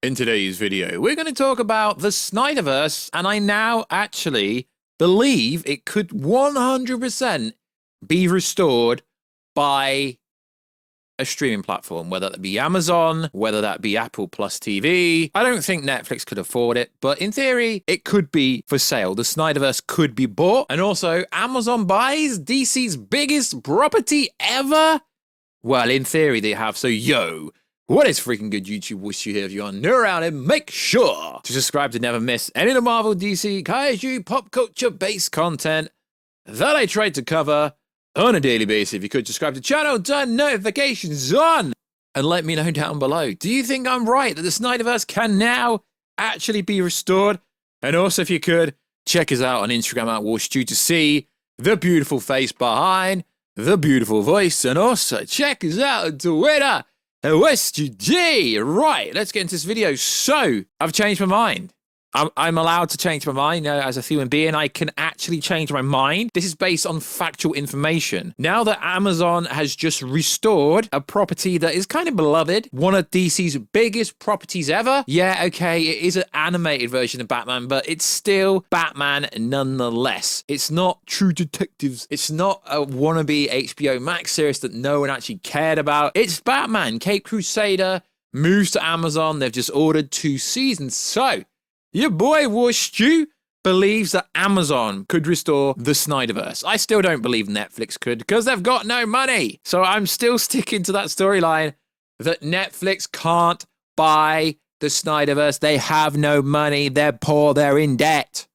In today's video, we're going to talk about the Snyderverse, and I now actually believe it could 100% be restored by a streaming platform, whether that be Amazon, whether that be Apple Plus TV. I don't think Netflix could afford it, but in theory, it could be for sale. The Snyderverse could be bought, and also Amazon buys DC's biggest property ever. Well, in theory, they have. So, yo, what is freaking good, YouTube? Wish you here. If you are new around it, make sure to subscribe to never miss any of the Marvel, DC, Kaiju, pop culture-based content that I try to cover on a daily basis. If you could subscribe to the channel, turn notifications on, and let me know down below. Do you think I'm right that the Snyderverse can now actually be restored? And also, if you could, check us out on Instagram at WarStew to see the beautiful face behind the beautiful voice, and also check us out on Twitter at WarStewG. Right, let's get into this video. So, I've changed my mind. I'm allowed to change my mind. As a human being, I can actually change my mind. This is based on factual information. Now that Amazon has just restored a property that is kind of beloved, one of DC's biggest properties ever. Yeah, okay, it is an animated version of Batman, but it's still Batman nonetheless. It's not True Detectives. It's not a wannabe HBO Max series that no one actually cared about. It's Batman. Caped Crusader moves to Amazon. They've just ordered 2 seasons. So, your boy WarStew believes that Amazon could restore the Snyderverse. I still don't believe Netflix could because they've got no money. So I'm still sticking to that storyline that Netflix can't buy the Snyderverse. They have no money. They're poor. They're in debt.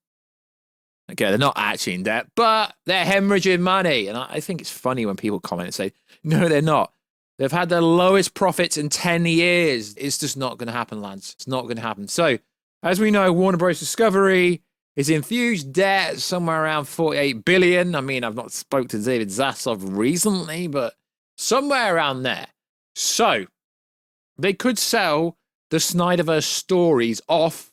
Okay, they're not actually in debt, but they're hemorrhaging money. And I think it's funny when people comment and say, no, they're not. They've had their lowest profits in 10 years. It's just not going to happen, lads. It's not going to happen. So, as we know, Warner Bros. Discovery is in huge debt, somewhere around $48 billion. I mean, I've not spoke to David Zaslav recently, but somewhere around there. So, they could sell the Snyderverse stories off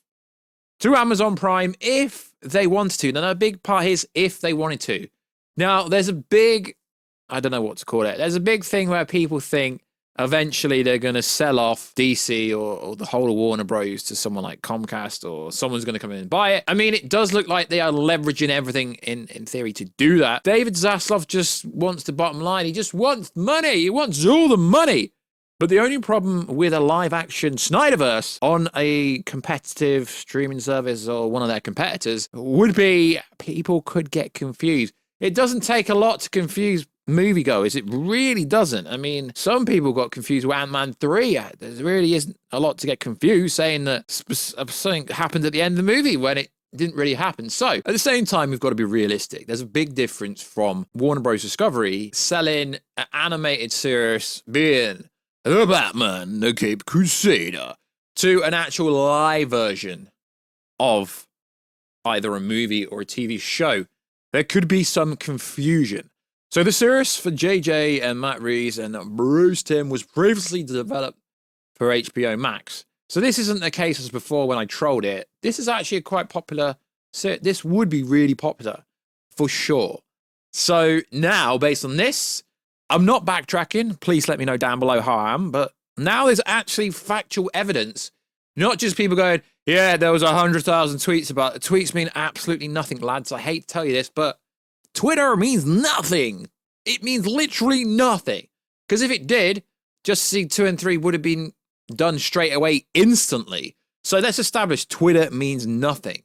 to Amazon Prime if they wanted to. Now, a big part is if they wanted to. Now, there's a big, I don't know what to call it. There's a big thing where people think eventually they're going to sell off DC or the whole of Warner Bros. To someone like Comcast, or someone's going to come in and buy it. I mean, it does look like they are leveraging everything in theory to do that. David Zaslav just wants the bottom line. He just wants money. He wants all the money. But the only problem with a live-action Snyderverse on a competitive streaming service or one of their competitors would be people could get confused. It doesn't take a lot to confuse moviegoers. It really doesn't. I mean, some people got confused with Ant-Man 3. There really isn't a lot to get confused, saying that something happened at the end of the movie when it didn't really happen. So, at the same time, we've got to be realistic. There's a big difference from Warner Bros. Discovery selling an animated series being The Batman, the Caped Crusader, to an actual live version of either a movie or a TV show. There could be some confusion. So the series for JJ and Matt Reeves and Bruce Timm was previously developed for HBO Max. So this isn't the case as before when I trolled it. This is actually a quite popular series. This would be really popular for sure. So now, based on this, I'm not backtracking. Please let me know down below how I am. But now there's actually factual evidence, not just people going, yeah, there was 100,000 tweets about it. Tweets mean absolutely nothing, lads. I hate to tell you this, but Twitter means nothing. It means literally nothing. Because if it did, Justice League 2 and 3 would have been done straight away instantly. So let's establish Twitter means nothing.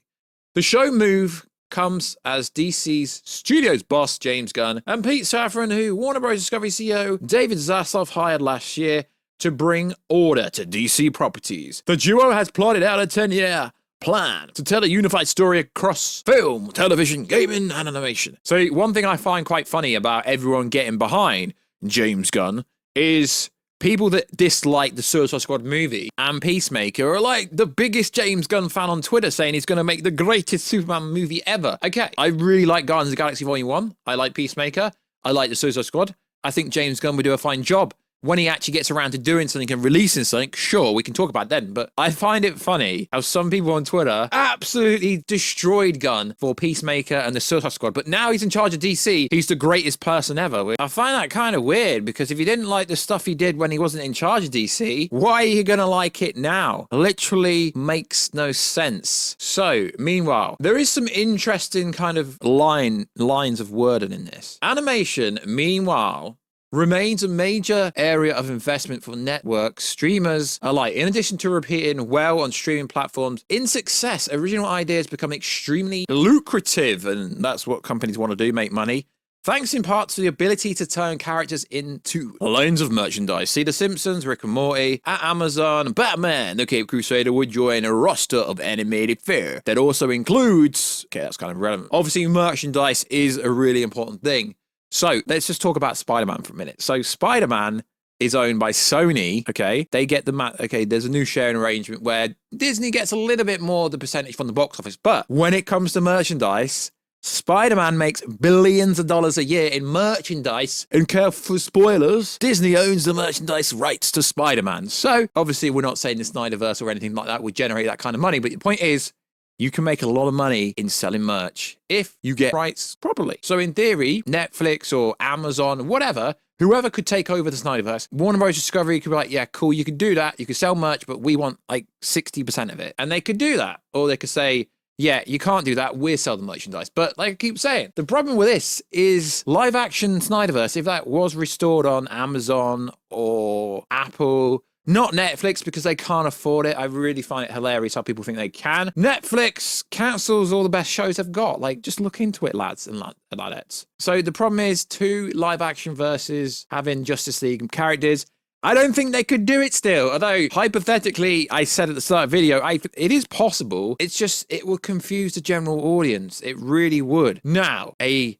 The show move comes as DC's studios boss, James Gunn, and Pete Safran, who Warner Bros. Discovery CEO David Zaslav hired last year to bring order to DC properties. The duo has plotted out a 10-year plan to tell a unified story across film, television, gaming, and animation. So one thing I find quite funny about everyone getting behind James Gunn is people that dislike the Suicide Squad movie and Peacemaker are like the biggest James Gunn fan on Twitter, saying he's going to make the greatest Superman movie ever. Okay, I really like Guardians of the Galaxy Volume 1. I like Peacemaker. I like the Suicide Squad. I think James Gunn would do a fine job when he actually gets around to doing something and releasing something, sure, we can talk about it then. But I find it funny how some people on Twitter absolutely destroyed Gunn for Peacemaker and the Suicide Squad. But now he's in charge of DC. He's the greatest person ever. I find that kind of weird because if you didn't like the stuff he did when he wasn't in charge of DC, why are you going to like it now? Literally makes no sense. So, meanwhile, there is some interesting kind of lines of wording in this. Animation, meanwhile, remains a major area of investment for network streamers alike. In addition to repeating well on streaming platforms, in success, original ideas become extremely lucrative, and that's what companies want to do, make money. Thanks in part to the ability to turn characters into lines of merchandise. See The Simpsons, Rick and Morty, at Amazon, Batman, the Cape Crusader would join a roster of animated fare that also includes, okay, that's kind of relevant. Obviously, merchandise is a really important thing. So let's just talk about Spider-Man for a minute. So Spider-Man is owned by Sony, okay? They get there's a new sharing arrangement where Disney gets a little bit more of the percentage from the box office. But when it comes to merchandise, Spider-Man makes billions of dollars a year in merchandise. And careful for spoilers, Disney owns the merchandise rights to Spider-Man. So obviously we're not saying the Snyderverse or anything like that would generate that kind of money. But the point is, you can make a lot of money in selling merch if you get rights properly. So in theory, Netflix or Amazon, whatever, whoever could take over the Snyderverse, Warner Bros. Discovery could be like, yeah, cool, you can do that. You can sell merch, but we want like 60% of it. And they could do that. Or they could say, yeah, you can't do that. We'll sell the merchandise. But like I keep saying, the problem with this is live action Snyderverse, if that was restored on Amazon or Apple, not Netflix because they can't afford it. I really find it hilarious how people think they can. Netflix cancels all the best shows they've got. Like, just look into it, lads and ladettes. So the problem is 2 live action versus having Justice League characters. I don't think they could do it still. Although, hypothetically, I said at the start of the video, it is possible. It's just, it would confuse the general audience. It really would. Now, a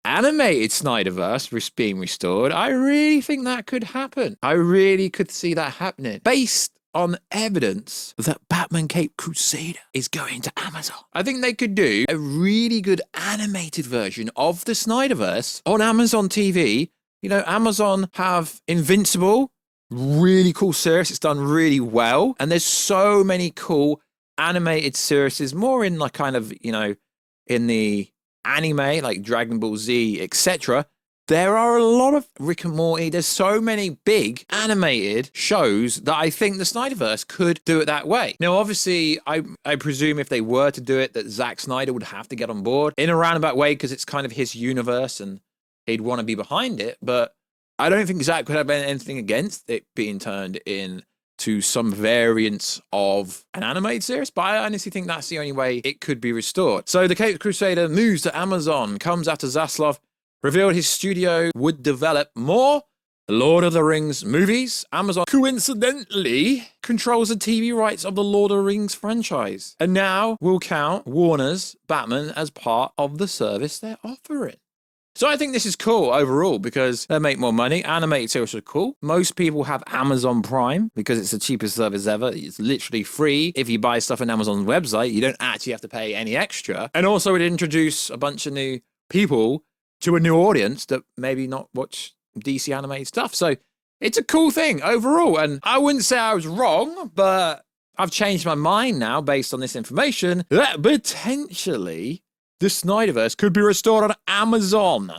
animated Snyderverse being restored, I really think that could happen. I really could see that happening based on evidence that Batman Cape Crusader is going to Amazon. I think they could do a really good animated version of the Snyderverse on Amazon TV. You know, Amazon have Invincible, really cool series. It's done really well. And there's so many cool animated series, more in like kind of, you know, in the anime like Dragon Ball Z, etc. There are a lot of Rick and Morty. There's so many big animated shows that I think the Snyderverse could do it that way. Now, obviously, I presume if they were to do it, that Zack Snyder would have to get on board in a roundabout way because it's kind of his universe and he'd want to be behind it. But I don't think Zack could have anything against it being turned in to some variants of an animated series, but I honestly think that's the only way it could be restored. So the Caped Crusader moves to Amazon, comes after Zaslav revealed his studio would develop more Lord of the Rings movies. Amazon coincidentally controls the TV rights of the Lord of the Rings franchise, and now will count Warner's Batman as part of the service they're offering. So I think this is cool overall because they make more money. Animated series are cool. Most people have Amazon Prime because it's the cheapest service ever. It's literally free. If you buy stuff on Amazon's website, you don't actually have to pay any extra. And also it introduced a bunch of new people to a new audience that maybe not watch DC animated stuff. So it's a cool thing overall. And I wouldn't say I was wrong, but I've changed my mind now based on this information that potentially the Snyderverse could be restored on Amazon,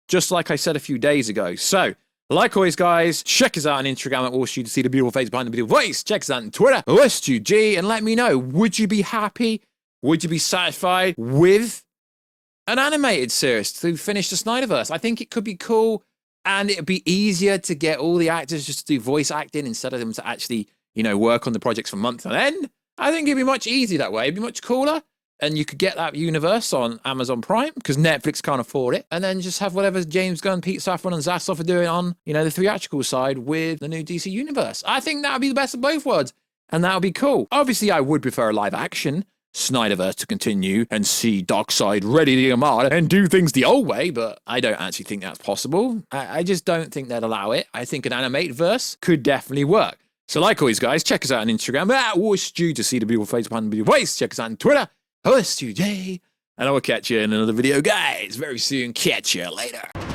just like I said a few days ago. So, like always, guys, check us out on Instagram at WarStudio to see the beautiful face behind the beautiful voice. Check us out on Twitter, WarStudio, and let me know, would you be happy? Would you be satisfied with an animated series to finish the Snyderverse? I think it could be cool, and it'd be easier to get all the actors just to do voice acting instead of them to actually, you know, work on the projects for months on end. I think it'd be much easier that way. It'd be much cooler. And you could get that universe on Amazon Prime because Netflix can't afford it. And then just have whatever James Gunn, Pete Safran, and Zaslav are doing on, you know, the theatrical side with the new DC universe. I think that would be the best of both worlds. And that would be cool. Obviously, I would prefer a live action Snyderverse to continue and see Darkseid ready to come out and do things the old way, but I don't actually think that's possible. I just don't think they'd allow it. I think an animated verse could definitely work. So like always, guys, check us out on Instagram at WarStudio to see the beautiful face behind the beautiful voice. Check us out on Twitter, WarStudio, and I will catch you in another video, guys, very soon. Catch you later.